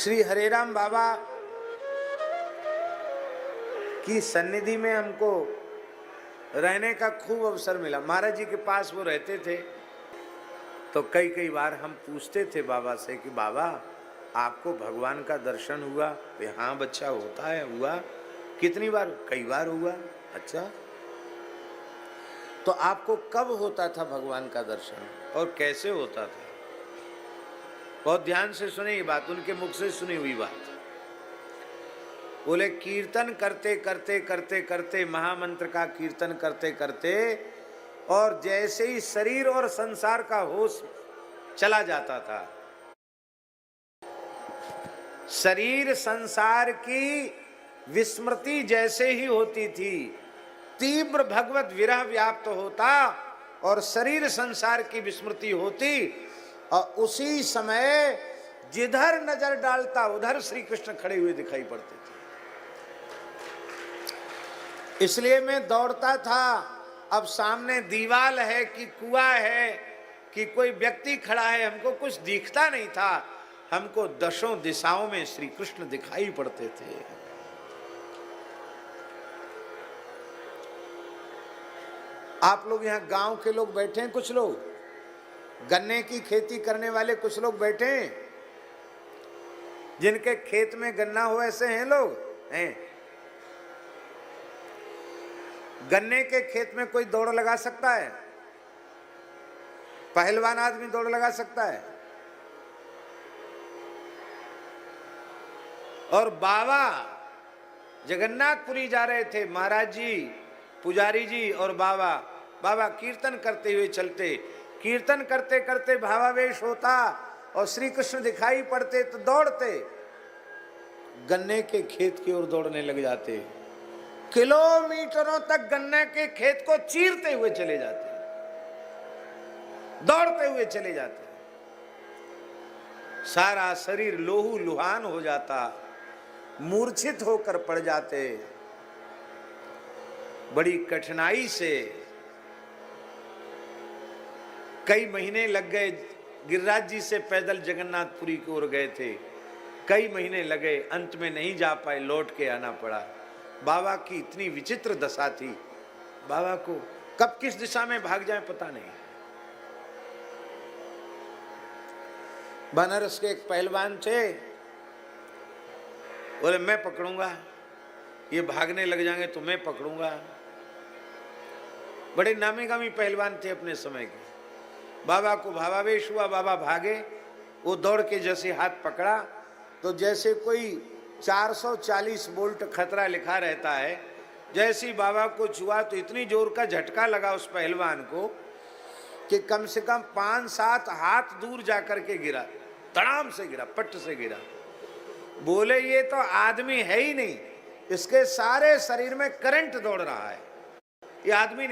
श्री हरेराम बाबा की सन्निधि में हमको रहने का खूब अवसर मिला। महाराज जी के पास वो रहते थे, तो कई कई बार हम पूछते थे बाबा से कि बाबा आपको भगवान का दर्शन हुआ? हाँ बच्चा होता है, हुआ। कितनी बार? कई बार हुआ। अच्छा, तो आपको कब होता था भगवान का दर्शन और कैसे होता था? बहुत ध्यान से सुने ये बात, उनके मुख से सुनी हुई बात। बोले कीर्तन करते करते करते करते, महामंत्र का कीर्तन करते करते, और जैसे ही शरीर और संसार का होश चला जाता था, शरीर संसार की विस्मृति जैसे ही होती थी, तीव्र भगवत विरह व्याप्त होता और शरीर संसार की विस्मृति होती, और उसी समय जिधर नजर डालता उधर श्री कृष्ण खड़े हुए दिखाई पड़ते थे। इसलिए मैं दौड़ता था। अब सामने दीवाल है कि कुआं है कि कोई व्यक्ति खड़ा है, हमको कुछ दिखता नहीं था। हमको दशों दिशाओं में श्री कृष्ण दिखाई पड़ते थे। आप लोग यहाँ गांव के लोग बैठे हैं, कुछ लोग गन्ने की खेती करने वाले कुछ लोग बैठे हैं, जिनके खेत में गन्ना हो, ऐसे हैं लोग हैं। गन्ने के खेत में कोई दौड़ लगा सकता है? पहलवान आदमी दौड़ लगा सकता है? और बाबा जगन्नाथपुरी जा रहे थे, महाराज जी, पुजारी जी और बाबा कीर्तन करते हुए चलते, कीर्तन करते करते भावावेश होता और श्री कृष्ण दिखाई पड़ते तो दौड़ते गन्ने के खेत की ओर दौड़ने लग जाते। किलोमीटरों तक गन्ने के खेत को चीरते हुए चले जाते, दौड़ते हुए चले जाते। सारा शरीर लोहू लुहान हो जाता, मूर्छित होकर पड़ जाते। बड़ी कठिनाई से कई महीने लग गए। गिरिराज जी से पैदल जगन्नाथपुरी की ओर गए थे, कई महीने लगे, अंत में नहीं जा पाए, लौट के आना पड़ा। बाबा की इतनी विचित्र दशा थी, बाबा को कब किस दिशा में भाग जाए पता नहीं। बनारस के एक पहलवान थे, बोले मैं पकड़ूंगा, ये भागने लग जाएंगे तो मैं पकड़ूंगा। बड़े नामी गामी पहलवान थे अपने समय के। बाबा को भावावेश हुआ, बाबा भागे, वो दौड़ के जैसे हाथ पकड़ा तो जैसे कोई 440 वोल्ट खतरा लिखा रहता है, जैसे ही बाबा को छुआ तो इतनी जोर का झटका लगा उस पहलवान को कि कम से कम 5-7 हाथ दूर जाकर के गिरा, तड़ाम से गिरा, पट से गिरा। बोले ये तो आदमी है ही नहीं, इसके सारे शरीर में करंट दौड़ रहा है, ये आदमी